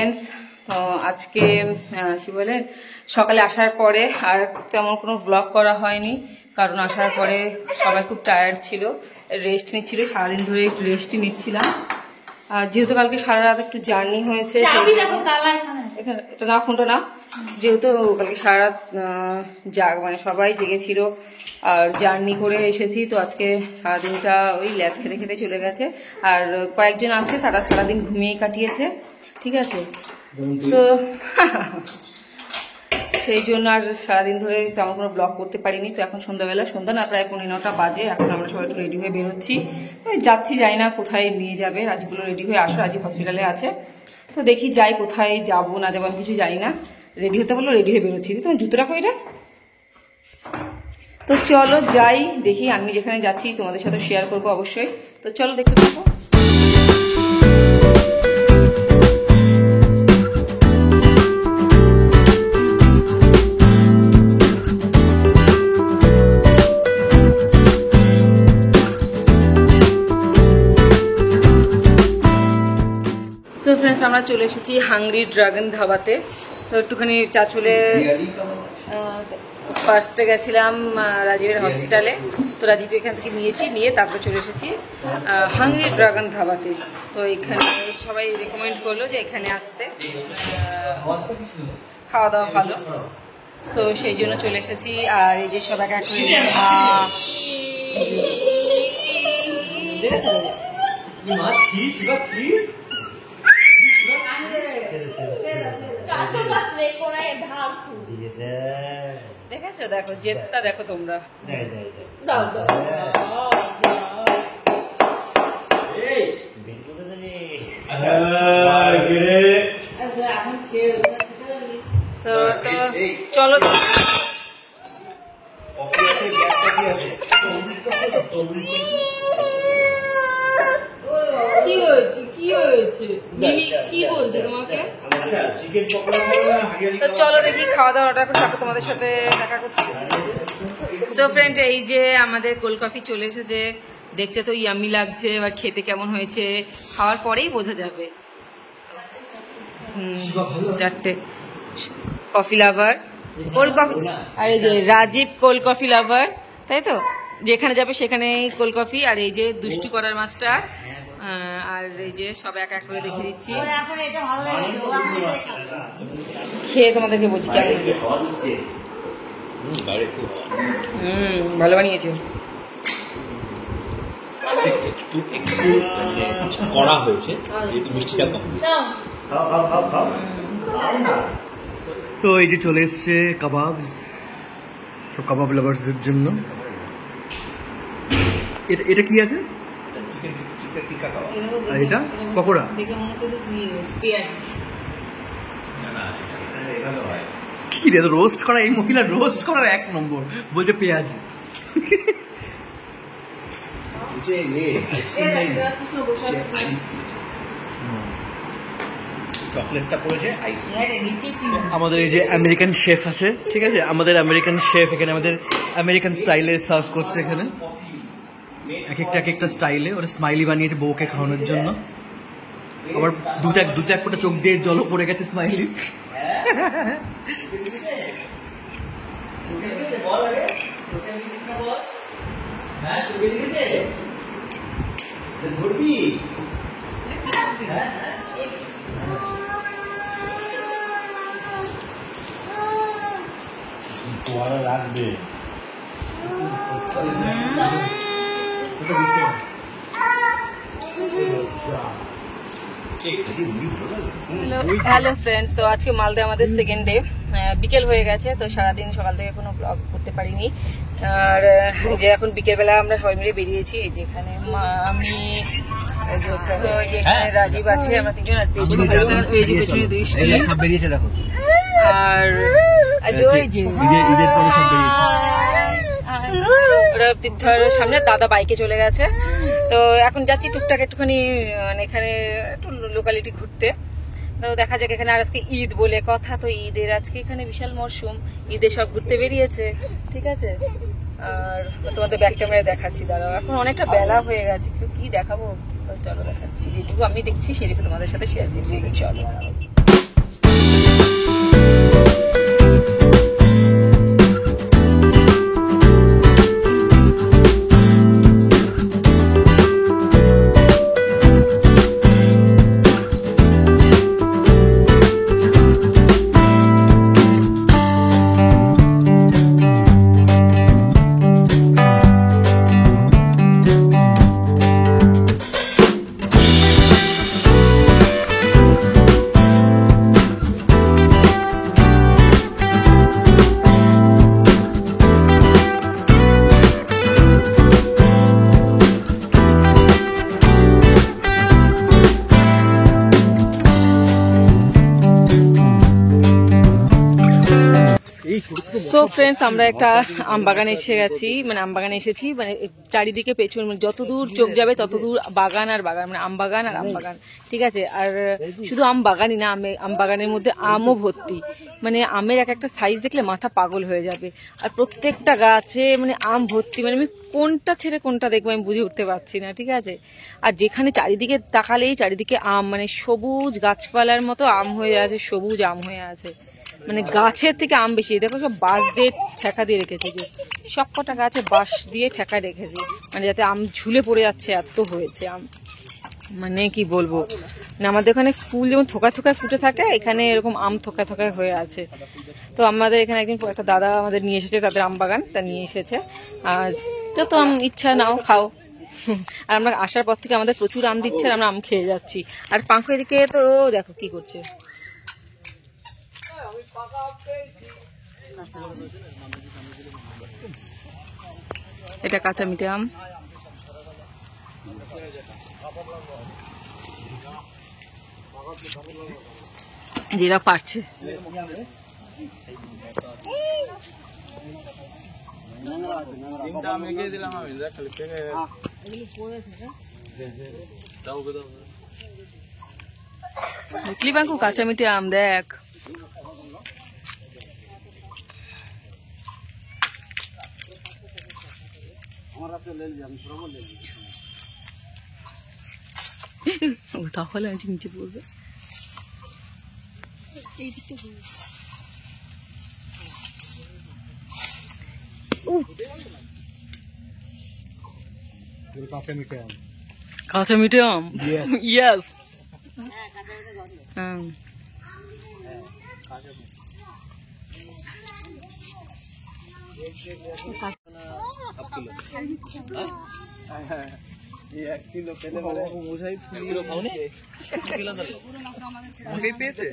Friends, আজকে কি বলে সকালে আসার পরে আর তেমন কোনো ব্লগ করা হয়নি, কারণ আসার পরে সবাই খুব টায়ার্ড ছিল, রেস্ট নিচ্ছিল। সারাদিন ধরে একটু রেস্টই নিচ্ছিলাম। আর যেহেতু কালকে সারা রাত একটু জার্নি হয়েছে, এটা না ফোনটা না, যেহেতু কালকে সারা রাত মানে সবাই জেগেছিল আর জার্নি করে এসেছি, তো আজকে সারাদিনটা ওই ল্যাদ খেতে খেতে চলে গেছে। আর কয়েকজন আছে তারা সারাদিন ঘুমিয়ে কাটিয়েছে, ঠিক আছে। তো সেই জন্য আর সারাদিন ধরে তেমন কোনো ব্লগ করতে পারিনি। তো এখন সন্ধ্যা না, প্রায় 9:15 বাজে। এখন আমরা সবাই একটু রেডি হয়ে বেরোচ্ছি, ওই যাচ্ছি, যাই না কোথায় নিয়ে যাবে। রাজীবগুলো রেডি হয়ে আসো, রাজীব হসপিটালে আছে, তো দেখি যাই কোথায় যাবো না যাবো আমি কিছু জানি না। রেডি হতে বললো, রেডি হয়ে বেরোচ্ছি। তোমার জুতো রাখো এটা। তো চলো যাই, দেখি আমি যেখানে যাচ্ছি তোমাদের সাথে শেয়ার করবো অবশ্যই। তো চলো দেখতে থাকো। সো ফ্রেন্ডস, আমরা চলে এসেছি হাংরি ড্রাগন ধাবাতে। তো একটুখানি চাচুলে ফার্স্টে গেছিলাম রাজীবের হসপিটালে, তো রাজীবকে এখান থেকে নিয়ে তারপরে চলে এসেছি হাংরি ড্রাগন ধাবাতে। তো এখানে সবাই রেকমেন্ড করলো যে এখানে আসতে, খাওয়া দাওয়া ভালো, সো সেই জন্য চলে এসেছি। আর এই যে সব এক এক দেখেছো, দেখো জেদটা দেখো তোমরা। চলো কি হয়েছে কি বলছে তোমাকে? তো চলো দেখি, খাওয়া দাওয়া অর্ডার করে তারপর তোমাদের সাথে দেখা করছি। সো ফ্রেন্ড, এই যে আমাদের কোল্ড কফি চলে এসেছে। দেখতে তো ইয়াম্মি লাগছে, এবার খেতে কেমন হয়েছে খাওয়ার পরেই বোঝা যাবে। 4টে কফি লাভার, কোল্ড কফি। আর এই যে রাজীব কোল্ড কফি লাভার, তাই তো, যেখানে যাবে সেখানে কোল্ড কফি। আর এই যে দুষ্টু করার মাস্টার, আর এই যে সব এক এক করে দেখিয়ে দিচ্ছি, খেয়ে তোমাদেরকে বলছি কেমন। ভালো বানিয়েছে, একটু কড়া হয়েছে, যেহেতু মিষ্টিটা কম। তো এই যে চলে এসছে কাবাবস, কাবাব লাভার্সদের জন্য। এটা কি আছে? আর এটা পকোড়া। কি রে, রোস্ট করা, এই মহিলা রোস্ট করার 1 নম্বর, বলছে পেঁয়াজ। চকলেটটা পড়েছে আইস। আমাদের এই যে আমেরিকান শেফ আছে, ঠিক আছে, আমাদের আমেরিকান শেফ এখানে আমাদের আমেরিকান স্টাইলে সার্ভ করছে। এখানে এক একটা স্টাইলে ওরা স্মাইলি বানিয়েছে বউকে খাওয়ানোর জন্য। আবার দুটো এক ফোঁটা চোখ দিয়ে জলও পড়ে গেছে স্মাইলি। রাখবে হ্যালো ফ্রেন্ডস, তো আজকে মালদে আমাদের সেকেন্ড ডে, বিকেল হয়ে গেছে। তো সারাদিন সকাল থেকে কোনো ব্লগ করতে পারিনি। আর যে এখন বিকেলবেলা আমরা সবাই মিলে বেরিয়েছি। এই যে এখানে আমি, এখানে রাজীব আছে, আমরা 3জন। আর পেছনে দৃষ্টি বেরিয়েছে দেখো। আর ওরা তীর্থর সামনে দাদা বাইকে চলে গেছে। তো এখন যাচ্ছি টুকটাক একটুখানি, মানে এখানে একটু লোকালিটি ঘুরতে। তো দেখা যাক, এখানে আর আজকে ঈদ বলে কথা, তো ঈদের আজকে এখানে বিশাল মরশুম, ঈদে সব ঘুরতে বেরিয়েছে, ঠিক আছে। আর তোমাদের ব্যাক ক্যামেরায় দেখাচ্ছি, দাঁড়াও। এখন অনেকটা বেলা হয়ে গেছে, কিছু কি দেখাবো, চলো দেখাচ্ছি। যেটুকু আমি দেখছি সেটুকু তোমাদের সাথে শেয়ার করছি, চলো। সো ফ্রেন্ডস, আমরা একটা আম বাগানে এসে গেছি, মানে আম বাগানে এসেছি, মানে চারিদিকে পেছন, মানে যতদূর চোখ যাবে ততদূর বাগান আর বাগান, মানে আম বাগান আর আম বাগান, ঠিক আছে। আর শুধু আম বাগানই না, আম বাগানের মধ্যে আমও ভর্তি, মানে আমের এক একটা সাইজ দেখলে মাথা পাগল হয়ে যাবে। আর প্রত্যেকটা গাছে মানে আম ভর্তি, মানে আমি কোনটা ছেড়ে কোনটা দেখবো আমি বুঝে উঠতে পারছি না, ঠিক আছে। আর যেখানে চারিদিকে তাকালেই চারিদিকে আম, মানে সবুজ গাছপালার মতো আম হয়ে আছে, সবুজ আম হয়ে আছে, মানে গাছের থেকে আম বেশি। দেখো সব বাঁশ দিয়ে ঠেকা দিয়ে রেখেছে, সব কটা গাছে বাঁশ দিয়ে ঠেকা রেখেছে, মানে যাতে আম ঝুলে পড়ে যাচ্ছে, এত হয়েছে আম, মানে কি বলবো। না আমাদের ওখানে ফুল যেমন থোকা থোকায় ফুটে থাকে, এখানে এরকম আম থোকা থোকায় হয়ে আছে। তো আমাদের এখানে একদিন একটা দাদা আমাদের নিয়ে এসেছে, তাদের আম বাগান, তা নিয়ে এসেছে। আর যত আম ইচ্ছা নাও খাও। আর আমরা আসার পর থেকে আমাদের প্রচুর আম দিচ্ছে, আর আমরা আম খেয়ে যাচ্ছি। আর পাঙ্কু এদিকে তো দেখো কি করছে, এটা কাঁচা মিঠে আম। যেটা পারছে দেখলি বাঙ্কু, কাঁচা মিঠে আম দেখ। তাহলে নিচে পড়বে। কাঁচা মিঠে আম, ইয়েস। পেয়েছে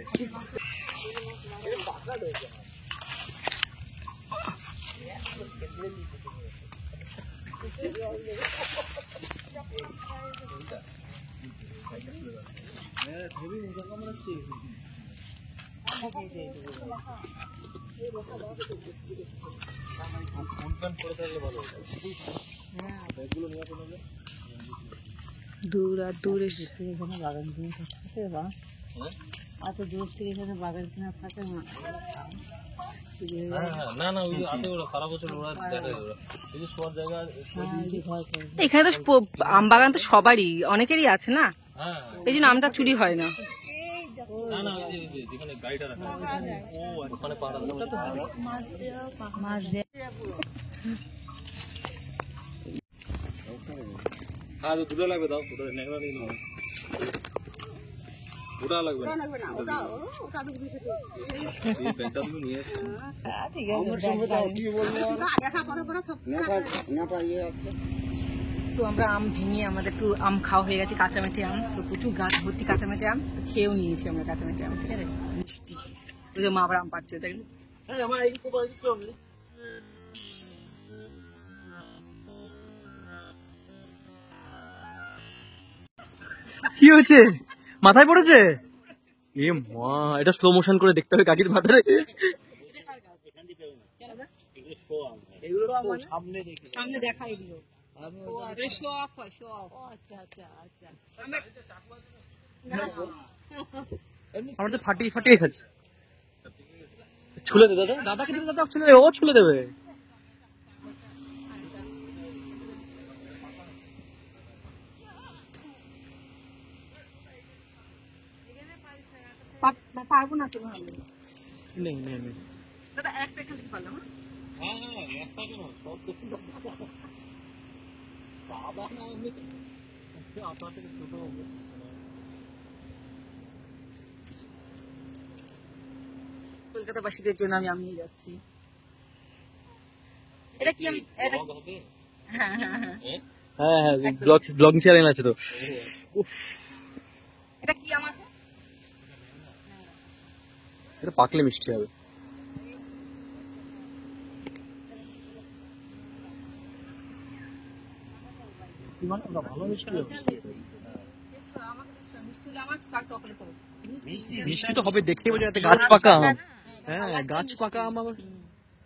দূর আর দূর এসে বাগান কিনে থাকছে, এত দূর থেকে এখানে বাগান কিনা থাকে না। এখানে তো আম বাগান তো সবারই, অনেকেরই আছে না, এই জন্য আমটা চুরি হয় না। দুটো লাগবে, দাও ওটা লাগবে না, আমরা আম ভেঙে, আমাদের একটু আম খাওয়া হয়ে গেছে, কাঁচা মেটে আম, তো প্রচুর গাছ ভর্তি কাঁচা মেটে আম, তো খেয়েও নিয়েছি আমরা কাঁচা মেটে আম, ঠিক আছে, মিষ্টি। ওই যে মা আবার আম পাচ্ছে, তাই কি হয়েছে, মাথায় পড়েছে? এ মা, এটা স্লো মোশন করে দেখতে হবে কাকির মাথায়। সামনে দেখা এগুলো শো অফ হয়, শো অফ। আচ্ছা আচ্ছা আচ্ছা, আমার তো ফাটিয়ে ফাটিয়ে খাচ্ছে। ছুলে দে দাদা, দাদাকে দিলে দাদা ছুলে দেবে, ও ছুলে দেবে। পারবো না তোমার নেই নেই নেই দাদা একটা এখান থেকে পারলাম কলকাতাবাসীদের জন্য আমি যাচ্ছি। এটা কি এটা হ্যাঁ হ্যাঁ হ্যাঁ হ্যাঁ হ্যাঁ ব্লগিং চ্যানেল আছে তো। এটা কি আম আছে? এটা পাকলে মিষ্টি হবে। মিষ্টি তো হবে, দেখতে বোঝা যাচ্ছে গাছ পাকা আম। হ্যাঁ গাছ পাকা আম আবার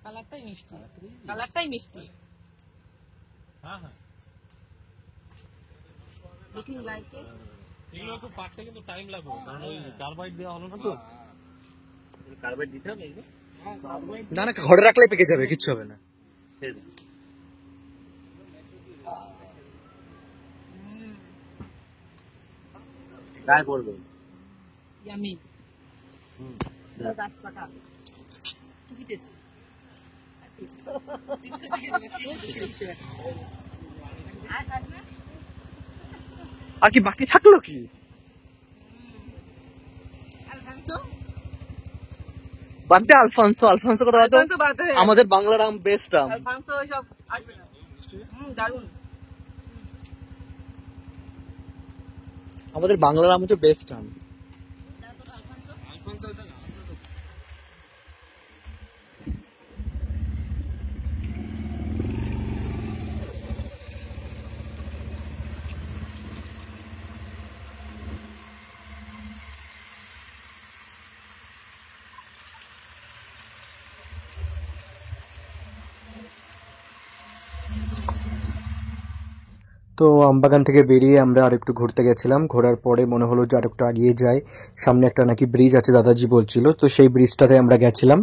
কালারটাই মিষ্টি, কালারটাই মিষ্টি। Looking like it. এগুলো তো পাকতে কিন্তু টাইম লাগবে, কারণ ওই কার্বাইড দেওয়া হলো না তো। কার্বাইড দিতে হবে এগুলো? না না ঘরে রাখলেই পেকে যাবে, কিচ্ছু হবে না। গায়ে পড়বে। ইয়ামি। গাছ পাকা। খুবই টেস্টি। আর কি বাকি থাকলো কি? বাদ দে আলফানসো, আলফানসো কথা বাদ দে। আমাদের বাংলার আম বেস্ট আম। আলফানসো সব আসবে না। দারুন। আমাদের বাংলার আম হচ্ছে বেস্ট আম। তো আমবাগান থেকে বেরিয়ে আমরা আরেকটু ঘুরতে গেছিলাম। ঘোরার পরে মনে হলো যে আরেকটু এগিয়ে যাই, সামনে একটা নাকি ব্রিজ আছে দাদাজি বলছিল, তো সেই ব্রিজটাতে আমরা গেছিলাম।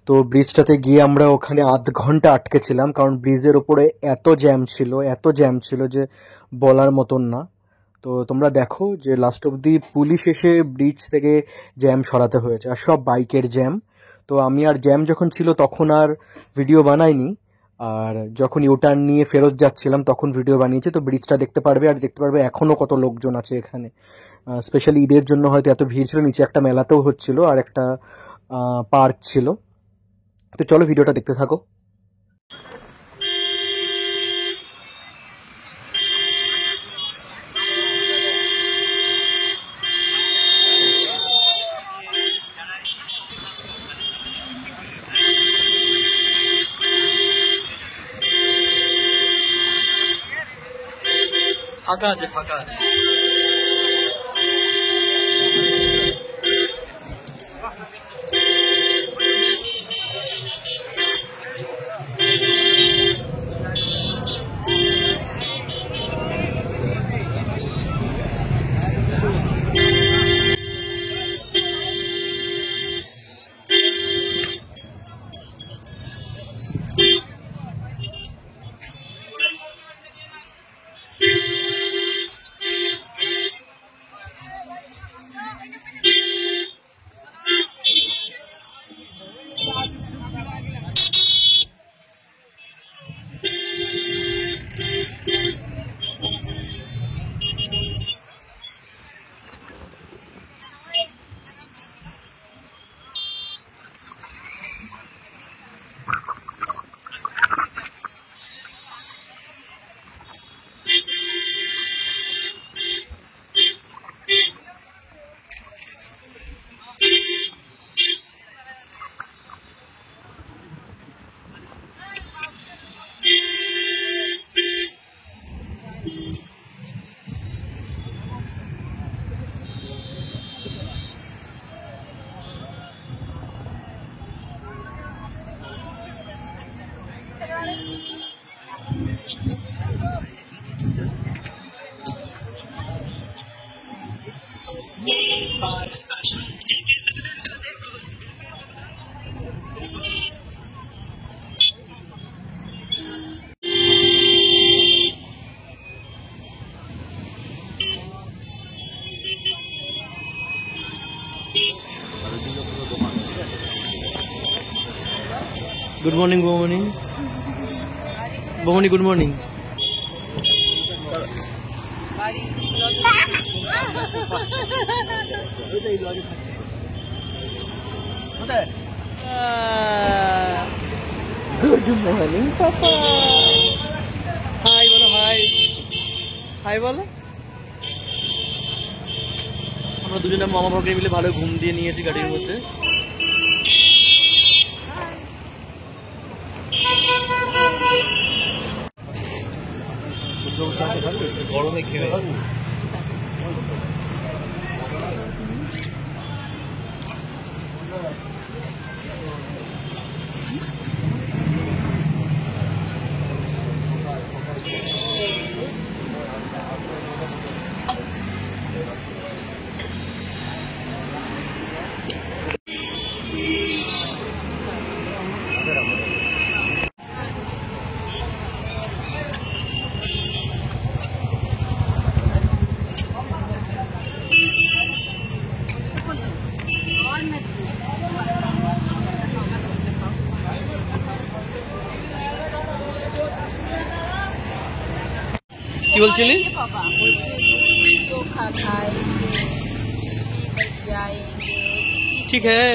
তো ব্রিজটাতে গিয়ে আমরা ওখানে আধ ঘন্টা আটকেছিলাম, কারণ ব্রিজের ওপরে এত জ্যাম ছিল যে বলার মতন না। তো তোমরা দেখো যে লাস্ট অব্দি পুলিশ এসে ব্রিজ থেকে জ্যাম সরাতে হয়েছে, আর সব বাইকের জ্যাম। তো আমি আর জ্যাম যখন ছিল তখন আর ভিডিও বানাইনি, আর যখন ইউটার্ন নিয়ে ফেরত যাচ্ছিলাম তখন ভিডিও বানিয়েছি। তো ব্রিজটা দেখতে পারবে, আর দেখতে পারবে এখনও কত লোকজন আছে এখানে। স্পেশালি ঈদের জন্য হয়তো এত ভিড় ছিল। নিচে একটা মেলাতেও হচ্ছিল, আর একটা পার্ক ছিল। তো চলো ভিডিওটা দেখতে থাকো। ফাঁকা আছে, ফাঁকা আছে। গুড মর্নিং বৌমনি। বৌমনি good morning. Good morning papa. Hi বলো, হাই হাই বলো। আমরা দুজনে মামা ভাগ্নে মিলে ভালো ঘুম দিয়ে নিয়েছি গাড়ির মধ্যে। গরমে খেয়ে কি বলছিলি? पापा चोखा खाएंगे, बस जाएंगे। ঠিক है।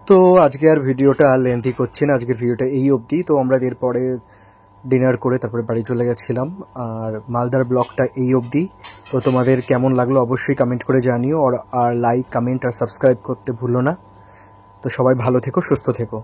তো আজকে আর ভিডিওটা লেন্থি করছি না, আজকের ভিডিওটা এই অবধি। তো আমরা এরপরে ডিনার করে তারপরে বাড়ি চলে গেছিলাম, আর মালদার ব্লগটা এই অবধি। তো তোমাদের কেমন লাগলো অবশ্যই কমেন্ট করে জানিও, আর লাইক কমেন্ট আর সাবস্ক্রাইব করতে ভুলো না। তো সবাই ভালো থেকো, সুস্থ থেকো।